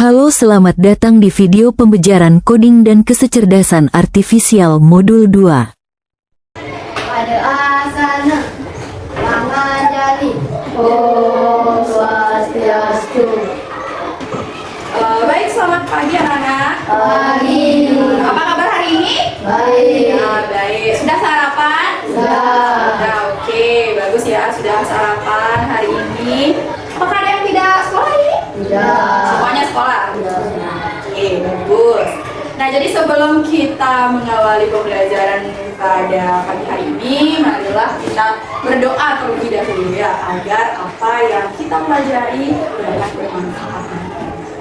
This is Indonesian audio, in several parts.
Halo, selamat datang di video pembelajaran koding dan kecerdasan artifisial modul 2. Pada asana mangajali Om Swastiastu. Baik, selamat pagi anak-anak. Pagi. Apa kabar hari ini? Baik. Ya, baik. Sudah sarapan? Sudah. Oke, bagus ya. Sudah sarapan hari ini. Apakah ada yang tidak sekolah ini? Tidak. Semuanya sekolah? Tidak. Oke, bagus. Nah, jadi sebelum kita mengawali pembelajaran pada pagi hari ini, marilah kita berdoa terlebih dahulu ya, agar apa yang kita pelajari dapat bermanfaat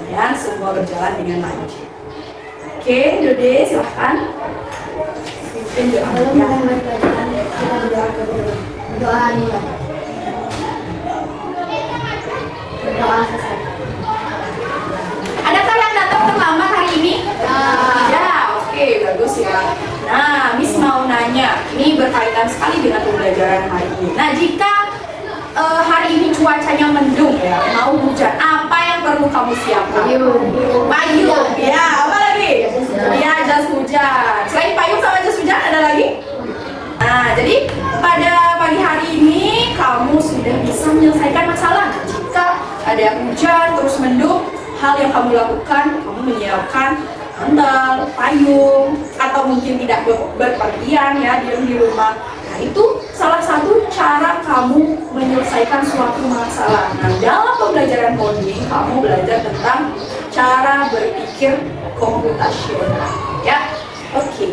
dan semua berjalan dengan lancar. Oke, Dode, silahkan. Pimpin doa. Belum Ya. mulai pelajaran, kita berdoa dulu. Doa dulu. Berdoa selesai. Adakah yang datang terlambat hari ini? Ya, oke, bagus ya. Nah, Miss mau nanya, ini berkaitan sekali dengan pembelajaran hari ini. Nah, jika hari ini cuacanya mendung ya, mau hujan, apa yang perlu kamu siapkan? Payung, ya, apa lagi? Ya, jas hujan. Selain payung sama jas hujan, ada lagi? Nah, jadi pada pagi hari ini kamu sudah bisa menyelesaikan masalah. Jika ada hujan terus mendung, hal yang kamu lakukan, kamu menyiapkan bantal, payung, atau mungkin tidak berpergian ya, diam di rumah. Nah, itu salah satu cara kamu menyelesaikan suatu masalah. Nah, dalam pembelajaran coding, kamu belajar tentang cara berpikir komputasional. Ya, oke.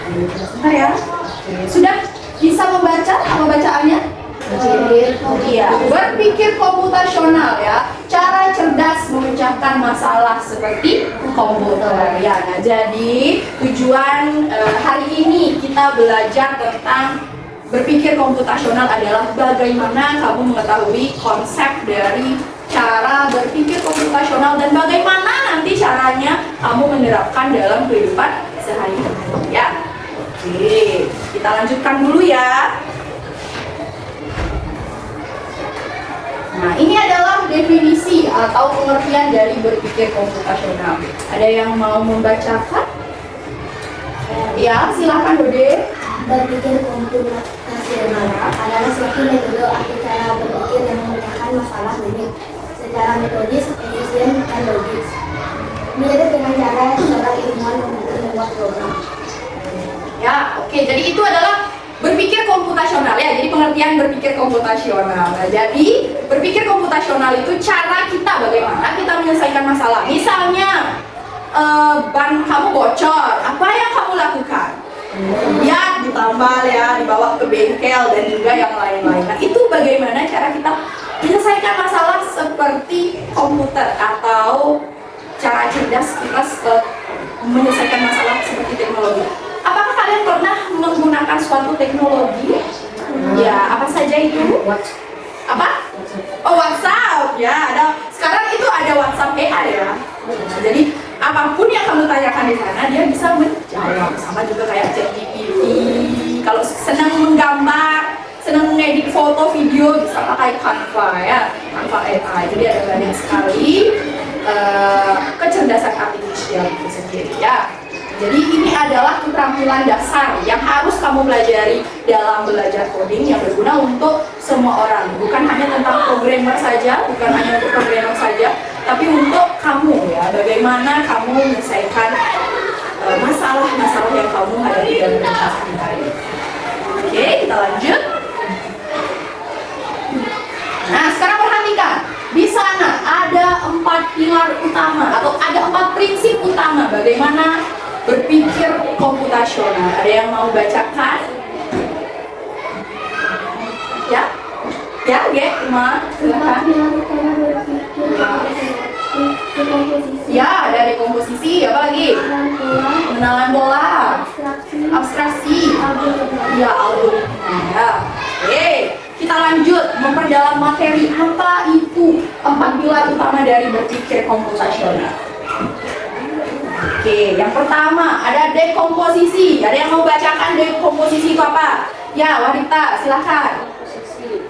Sebentar ya. Sudah bisa membaca apa bacaannya? Iya, berpikir komputasional ya. Cara cerdas memecahkan masalah seperti komputer ya. Nah, jadi tujuan hari ini kita belajar tentang berpikir komputasional adalah bagaimana kamu mengetahui konsep dari cara berpikir komputasional dan bagaimana nanti caranya kamu menerapkan dalam kehidupan sehari-hari ya. Oke, kita lanjutkan dulu ya. Nah, ini adalah definisi atau pengertian dari berpikir komputasional. Ada yang mau membacakan? Ya, silakan Dode. Berpikir komputasional adalah suatu metode atau cara berpikir yang memecahkan masalah rumit secara metodis, efisien, dan logis. Mirip dengan cara seorang ilmuwan komputer membuat program. Ya, oke. Jadi itu adalah berpikir komputasional ya. Jadi pengertian berpikir komputasional. Nah, jadi berpikir komputasional itu cara kita bagaimana kita menyelesaikan masalah. Misalnya ban kamu bocor, apa yang kamu lakukan? Ya, ditambal ya, dibawa ke bengkel dan juga yang lain-lain. Nah, itu bagaimana cara kita menyelesaikan masalah seperti komputer atau cara cerdas kita menyelesaikan masalah seperti teknologi. Apakah kalian pernah menggunakan suatu teknologi? Ya, apa saja itu? Apa? Oh, WhatsApp. Ya, sekarang itu ada WhatsApp AI ya. Jadi apapun yang kamu tanyakan di sana dia bisa menjawab. Sama juga kayak ChatGPT. Kalau senang menggambar, senang mengedit foto, video, bisa pakai Canva ya, Canva AI. Jadi ada banyak sekali kecerdasan artifisial itu sendiri ya. Jadi ini adalah keterampilan dasar yang harus kamu pelajari dalam belajar coding yang berguna untuk semua orang. Bukan hanya tentang programmer saja, bukan hanya untuk programmer saja, tapi untuk kamu ya. Bagaimana kamu menyelesaikan masalah-masalah yang kamu hadapi dalam kehidupan sehari-hari. Oke, kita lanjut. Nah, sekarang perhatikan. Di sana ada 4 pilar utama atau ada 4 prinsip utama bagaimana berpikir komputasional. Ada yang mau bacakan? Ya? Ya, Ma, silakan. Ya, ada dekomposisi, apa lagi? Pengenalan pola, abstraksi, ya, algoritma. Ya. Oke, kita lanjut memperdalam materi. Apa itu 4 pilar utama dari berpikir komputasional? Oke, yang pertama ada dekomposisi. Ada yang mau bacakan dekomposisi itu apa? Ya, wanita, silahkan.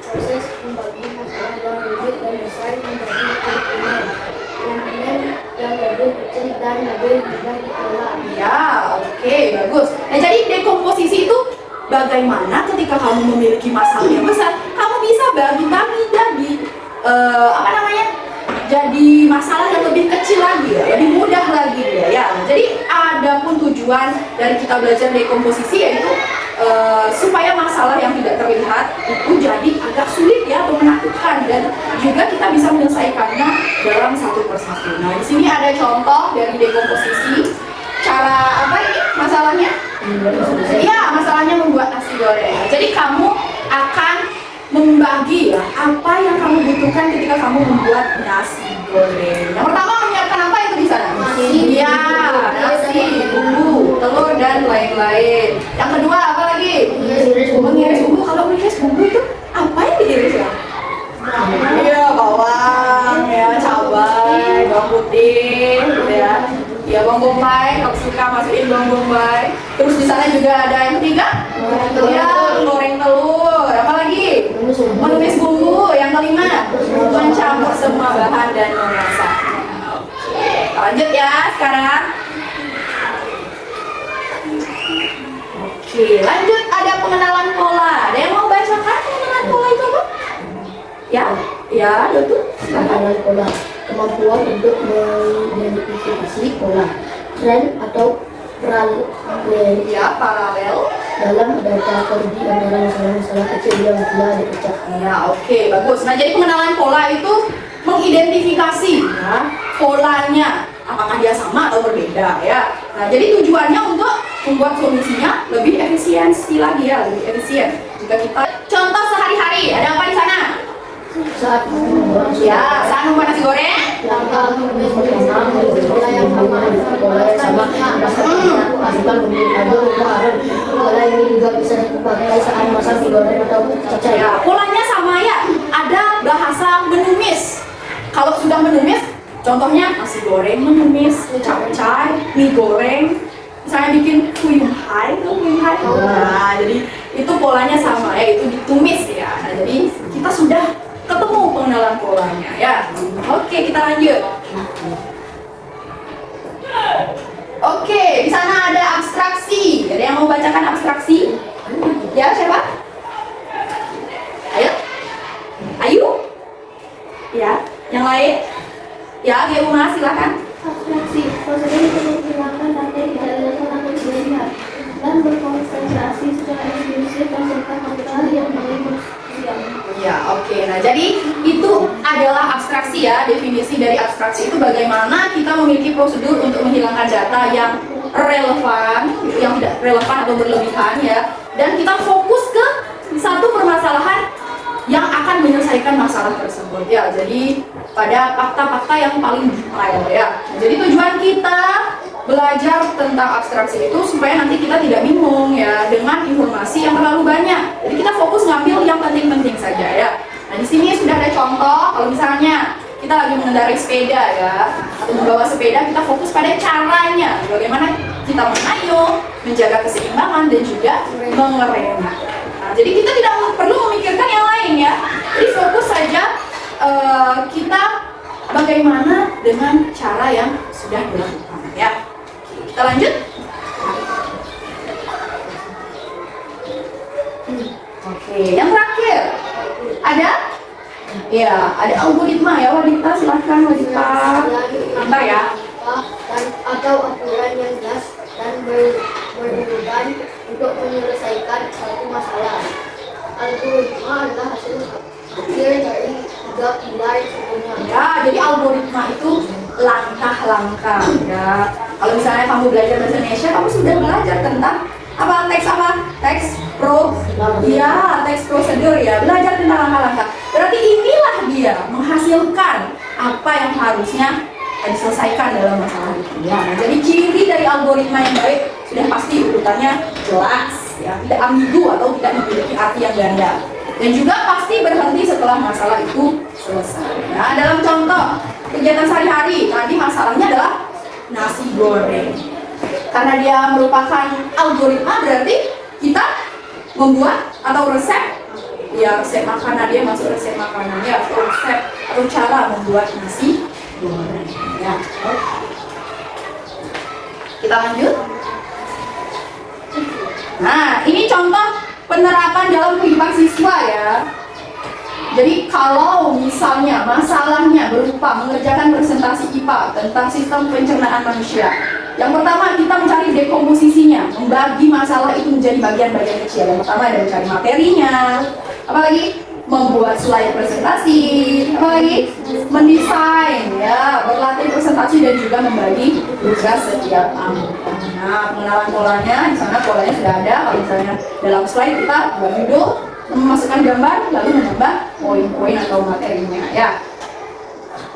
Proses pembagian masalah sedikit dan besar menjadi ukuran yang lebih kecil dan lebih mudah dikelola. Ya, oke, bagus. Nah, jadi dekomposisi itu bagaimana ketika kamu memiliki masalah yang besar, kamu bisa bagi-bagi jadi apa namanya? Jadi masalah yang lebih kecil lagi ya, lebih mudah lagi ya. Jadi ada pun tujuan dari kita belajar dekomposisi yaitu supaya masalah yang tidak terlihat itu jadi agak sulit ya atau menakutkan, dan juga kita bisa menyelesaikannya dalam satu persatu. Nah, di sini ada contoh dari dekomposisi. Cara apa ini masalahnya? Iya, masalahnya membuat nasi goreng. Jadi kamu akan membagi ya apa yang kamu butuhkan ketika kamu membuat nasi goreng. Yang pertama, menyiapkan apa itu di sana? Iya, nasi, bumbu, telur dan lain-lain. Yang kedua apa lagi? Mengiris bumbu. Kalau mengiris bumbu itu apa yang diiris ya? Iya, bawang, ya, cabai, bawang putih, gitu ya. Ya, bawang bombay, kalau suka masukin bawang bombay. Terus di sana juga ada yang ketiga, ya, goreng telur. Apa lagi? Menumis bumbu. Yang kelima, mencampur semua bahan dan memasaknya. Oke, lanjut ya sekarang. Oke, lanjut ada pengenalan pola. Ada yang mau bacakan pengenalan pola itu apa? Ya, ada tuh. Pengenalan pola, kemampuan untuk mengidentifikasi pola, tren atau paralel dalam data kordi antara masalah-masalah kecil yang telah dipecahkan. Ya, oke, bagus. Nah, jadi pengenalan pola itu mengidentifikasi ya, polanya, apakah dia sama atau berbeda ya. Nah, jadi tujuannya untuk membuat solusinya lebih efisiensi lagi ya, lebih efisien. Jika kita contoh sehari-hari, ada apa di sana? Saat membuat Saat membuat nasi goreng. langkah pola yang sama pasukan pola ini juga bisa dipakai saat masak digoreng atau cacah. Ya, polanya sama ya. Ada bahasa menumis. Kalau sudah menumis, contohnya nasi goreng menumis, capcay, mie goreng, misalnya bikin kuyung hai. Nah, jadi itu polanya sama ya, itu ditumis ya. Nah, jadi kita sudah ketemu pengenalan polanya ya. Oke, kita lanjut. Oke, di sana ada abstraksi. Ada yang mau bacakan abstraksi? Ya, siapa? Ayo. Ya, yang lain? Ya, Bu Mas, silakan. Abstraksi, prosedur untuk menghilangkan rantai ketidakjelasan atau tidak lihat dan berkonsentrasi secara eksklusif serta hal yang paling krusial. Ya, oke. Nah, jadi itu adalah abstraksi ya. Definisi dari abstraksi itu bagaimana kita memiliki prosedur untuk menghilangkan data yang relevan, yang tidak relevan atau berlebihan ya. Dan kita fokus ke satu permasalahan yang akan menyelesaikan masalah tersebut ya. Jadi pada fakta-fakta yang paling detail ya. Jadi tujuan kita belajar tentang abstraksi itu supaya nanti kita tidak bingung ya dengan informasi yang terlalu banyak. Jadi kita fokus ngambil yang penting-penting saja ya. Nah, di sini sudah ada contoh. Kalau misalnya kita lagi mengendarai sepeda ya, atau membawa sepeda, kita fokus pada caranya. Bagaimana kita mengayuh, menjaga keseimbangan dan juga mengerem. Nah, jadi kita tidak perlu memikirkan yang lain ya. Jadi fokus saja kita bagaimana dengan cara yang sudah dilakukan ya. Kita lanjut. Oke, yang terakhir ada? Ya, ada algoritma ya, Wadita, silahkan Wadita. Bentar ya. Atau aturan yang jelas dan berhubungan untuk menyelesaikan satu masalah. Algoritma adalah hasil akhir dari tiga pilar sebelumnya. Ya, jadi algoritma itu langkah-langkah ya. Kalau misalnya kamu belajar bahasa Indonesia, kamu sudah belajar tentang teks teks prosedur ya, belajar tentang langkah-langkah. Berarti inilah dia menghasilkan apa yang harusnya diselesaikan dalam masalah itu ya. Nah, jadi ciri dari algoritma yang baik sudah pasti urutannya jelas ya, tidak ambigu atau tidak memiliki arti yang ganda, dan juga pasti berhenti setelah masalah itu selesai. Nah, dalam contoh kegiatan sehari-hari tadi masalahnya adalah nasi goreng. Karena dia merupakan algoritma, berarti kita membuat atau resep ya resep makanan, dia masuk resep makanannya atau resep atau cara membuat nasi goreng ya. Kita lanjut. Nah, ini contoh penerapan dalam kehidupan siswa ya. Jadi kalau misalnya masalahnya berupa mengerjakan presentasi IPA tentang sistem pencernaan manusia, yang pertama kita mencari dekomposisinya, membagi masalah itu menjadi bagian-bagian kecil. Yang pertama ada mencari materinya, apalagi membuat slide presentasi, apalagi mendesain ya, berlatih presentasi dan juga membagi tugas setiap anggota. Nah, pengenalan polanya di sana polanya sudah ada. Kalau misalnya dalam slide kita buat judul, memasukkan gambar, lalu menambah poin-poin atau materinya ya.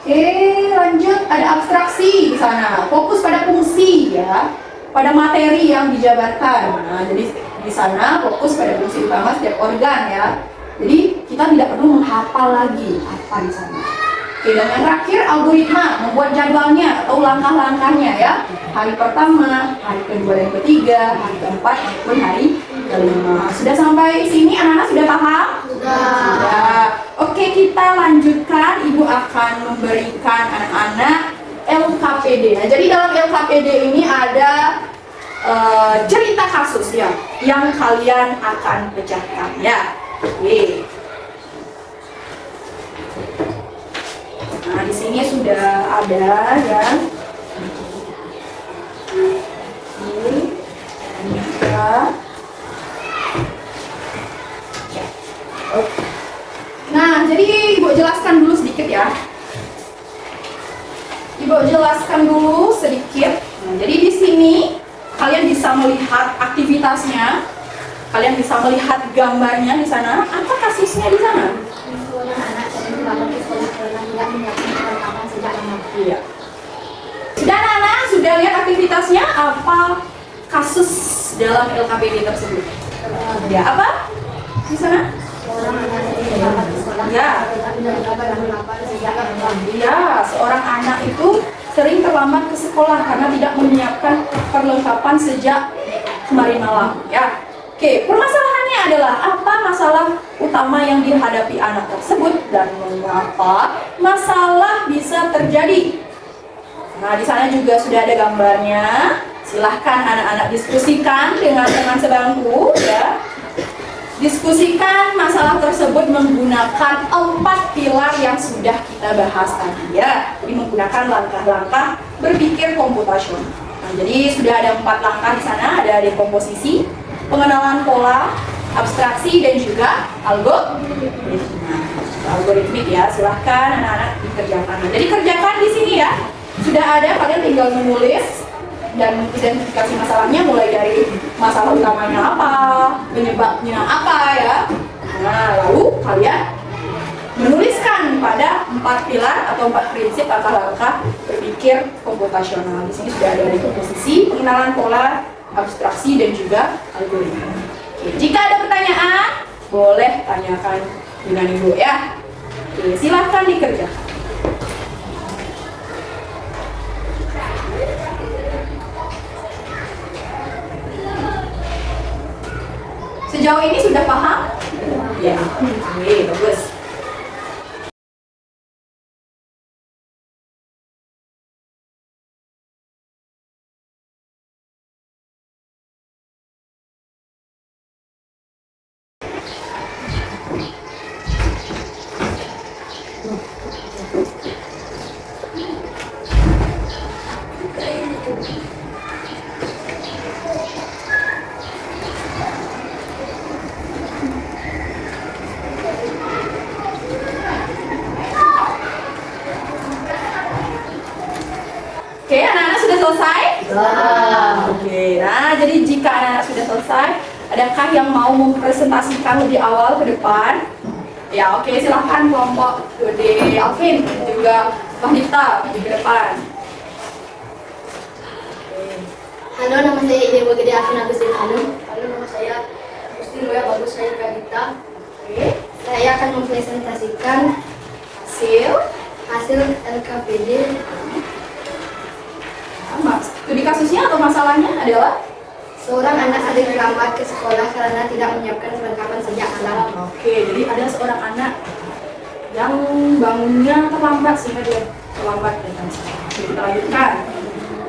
Oke, lanjut ada abstraksi di sana. Fokus pada fungsi ya, pada materi yang dijabarkan. Nah, jadi di sana fokus pada fungsi utama setiap organ ya. Jadi kita tidak perlu menghafal lagi apa di sana. Oke, dan yang terakhir algoritma, membuat jadwalnya atau langkah-langkahnya ya. Hari pertama, hari kedua dan ketiga, hari keempat maupun hari kelima. Sudah sampai sini anak-anak sudah paham? Sudah. Oke, kita lanjutkan. Ibu akan memberikan anak-anak LKPD. Nah, jadi dalam LKPD ini ada cerita kasus ya yang kalian akan pecahkan ya. Oke. Nah, di sini sudah ada ya. Ini juga. Nah, jadi Ibu jelaskan dulu sedikit ya. Ibu jelaskan dulu sedikit. Nah, jadi di sini kalian bisa melihat aktivitasnya. Kalian bisa melihat gambarnya di sana. Apa kasusnya di sana? Anak-anak yang terlambat ke sekolah karena tidak menyiapkan perlengkapan sejak lama. Iya. Dan anak sudah lihat aktivitasnya, apa kasus dalam LKPD tersebut? Ya, apa? Di sana? Seorang anak yang terlambat ke sekolah Ya. karena tidak menyiapkan perlengkapan sejak lama. Iya, seorang anak itu sering terlambat ke sekolah karena tidak menyiapkan perlengkapan sejak kemarin malam. Ya. Oke, permasalahannya adalah apa masalah utama yang dihadapi anak tersebut dan mengapa masalah bisa terjadi. Nah, di sana juga sudah ada gambarnya. Silahkan anak-anak diskusikan dengan teman sebangku ya. Diskusikan masalah tersebut menggunakan 4 pilar yang sudah kita bahas tadi ya. Jadi menggunakan langkah-langkah berpikir komputasional. Nah, jadi sudah ada 4 langkah di sana, ada dekomposisi, pengenalan pola, abstraksi dan juga algoritmik ya. Silahkan anak-anak dikerjakan. Jadi kerjakan di sini ya. Sudah ada, kalian tinggal menulis dan identifikasi masalahnya, mulai dari masalah utamanya apa, penyebabnya apa ya. Nah, lalu kalian menuliskan pada 4 pilar atau 4 prinsip langkah-langkah berpikir komputasional. Di sini sudah ada dekomposisi, pengenalan pola, abstraksi dan juga algoritma. Oke, jika ada pertanyaan, boleh tanyakan dengan Ibu ya. Oke, silahkan dikerjakan. Sejauh ini sudah paham? Ya. Oke, bagus. Oke, anak-anak sudah selesai? Oke, nah jadi jika anak-anak sudah selesai, adakah yang mau mempresentasikan lebih awal ke depan? Ya, oke, silahkan kelompok Gede Alvin dan juga Pak Dita di depan. Halo, nama saya Ide Gede Alvin Agustin Hanum. Halo, nama saya Agustin Boya Bagus saya Kadita. Oke, Saya akan mempresentasikan hasil LKPD. studi kasusnya atau masalahnya adalah Seorang anak sering terlambat ke sekolah karena tidak menyiapkan perlengkapan sejak malam. Oke, jadi ada seorang anak yang bangunnya terlambat sehingga dia terlambat datang sekolah. Oke, kita lanjutkan.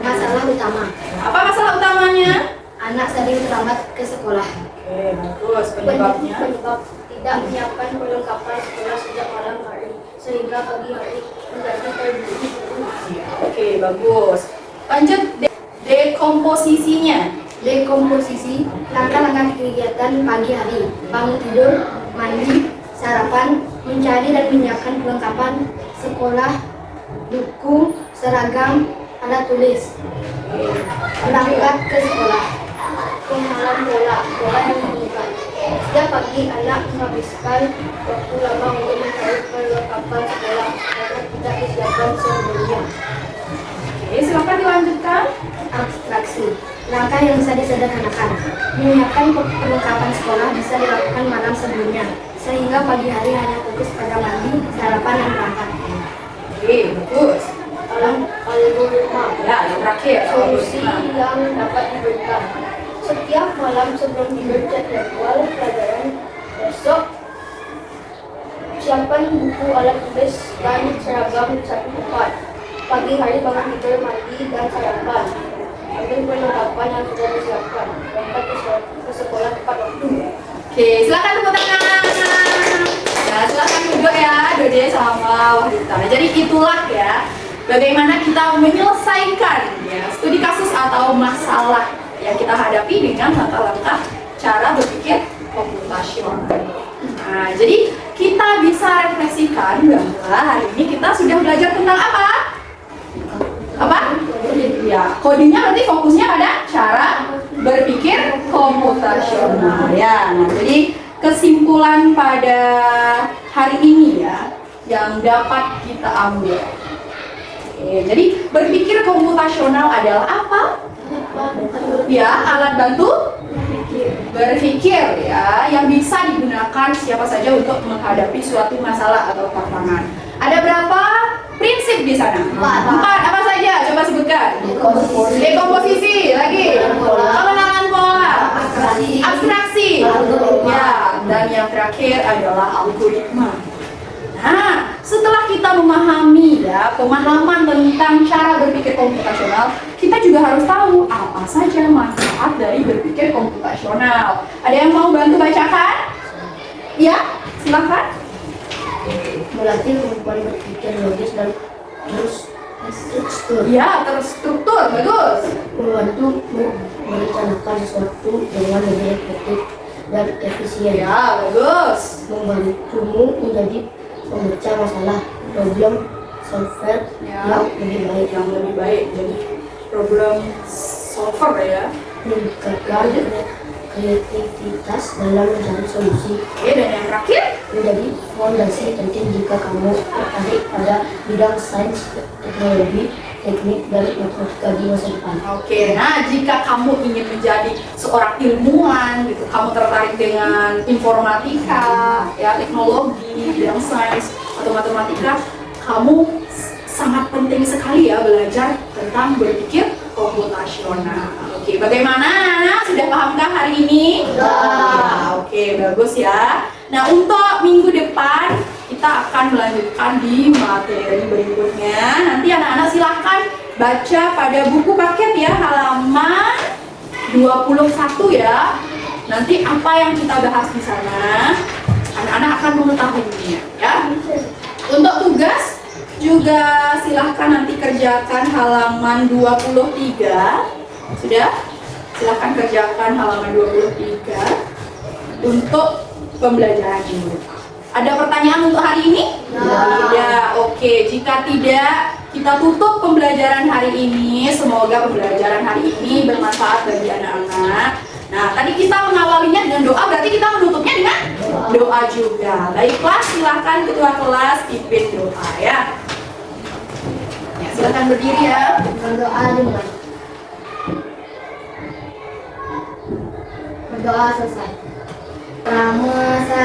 Masalah utama. Apa masalah utamanya? Anak sering terlambat ke sekolah. Oke, bagus. Penyebabnya? Penyebab tidak menyiapkan perlengkapan sekolah sejak malam hari sehingga pagi hari menjadi terburu-buru. Oke, bagus. Lanjut dekomposisinya. Dekomposisi langkah-langkah kegiatan pagi hari: bangun tidur, mandi, sarapan, mencari dan menyiapkan perlengkapan sekolah, buku, seragam, alat tulis, berangkat ke sekolah, pemahaman bola yang menyenangkan. Setiap pagi anak menghabiskan waktu lama untuk mencari perlengkapan sekolah karena tidak disiapkan sebelumnya. Oke, silakan dilanjutkan. Abstraksi. Langkah yang bisa disederhanakan. Menyiapkan perlengkapan sekolah bisa dilakukan malam sebelumnya, sehingga pagi hari hanya fokus pada mandi, sarapan, dan berangkat. Oke, bagus. Algoritma. Ya, yang terakhir. Solusi yang dapat diberikan. Setiap malam sebelum tidur cek jadwal pelajaran besok. Siapkan buku, alat tulis, dan seragam satu tempat. Pagi hari bangun tidur, mandi, dan sarapan. Ambil perlengkapan yang sudah disiapkan. Berangkat ke sekolah tepat waktu. Oke, silakan tepuk tangan. Ya, silakan duduk ya, Dode sama Wahdita. Jadi itulah ya, bagaimana kita menyelesaikan ya studi kasus atau masalah yang kita hadapi dengan langkah-langkah cara berpikir komputasional. Nah, jadi kita bisa refleksikan bahwa hari ini kita sudah belajar tentang apa? Apa? Ya, codingnya berarti fokusnya pada cara berpikir komputasional ya. Nah, jadi kesimpulan pada hari ini ya yang dapat kita ambil. Oke, jadi berpikir komputasional adalah apa? Ya, alat bantu berpikir ya yang bisa digunakan siapa saja untuk menghadapi suatu masalah atau tantangan. Ada berapa prinsip di sana? Empat. Apa saja? Coba sebutkan. Dekomposisi, lagi. Pengenalan pola. Abstraksi. Ya, dan yang terakhir adalah algoritma. Nah, setelah kita memahami ya pemahaman tentang cara berpikir komputasional, kita juga harus tahu apa saja manfaat dari berpikir komputasional. Ada yang mau bantu bacakan? Ya, silakan. Melatih kemampuan berpikir logis dan terstruktur. Ya, terstruktur, bagus. Membantu merencanakan sesuatu dengan lebih efektif dan efisien. Ya, bagus. Membantumu menjadi pemecah masalah, problem solver Ya. yang lebih baik. Yang lebih baik, jadi problem solver ya. Meningkatkan kreativitas dalam mencari solusi. Oke, dan yang terakhir? Menjadi fondasi penting jika kamu tertarik pada bidang sains, teknologi, teknik, dan matematika di masa depan. Oke, nah jika kamu ingin menjadi seorang ilmuwan gitu, kamu tertarik dengan informatika, ya teknologi, bidang sains atau matematika, kamu sangat penting sekali ya belajar tentang berpikir komputasional. Oke, bagaimana? Sudah pahamkah hari ini? Ya, oke, bagus ya. Nah, untuk minggu depan kita akan melanjutkan di materi berikutnya. Nanti anak-anak silahkan baca pada buku paket ya, halaman 21 ya. Nanti apa yang kita bahas di sana, anak-anak akan mengetahuinya ya. Untuk tugas juga silahkan nanti kerjakan halaman 23. Sudah? Silahkan kerjakan halaman 23 untuk pembelajaran ini. Ada pertanyaan untuk hari ini? Tidak. Oke, jika tidak, kita tutup pembelajaran hari ini. Semoga pembelajaran hari ini bermanfaat bagi anak-anak. Nah, tadi kita mengawalinya dengan doa, berarti kita menutupnya dengan doa juga. Baiklah, silahkan ketua kelas pimpin doa ya. Ya, silahkan berdiri ya. Berdoa dimulai. Berdoa selesai. Nama saya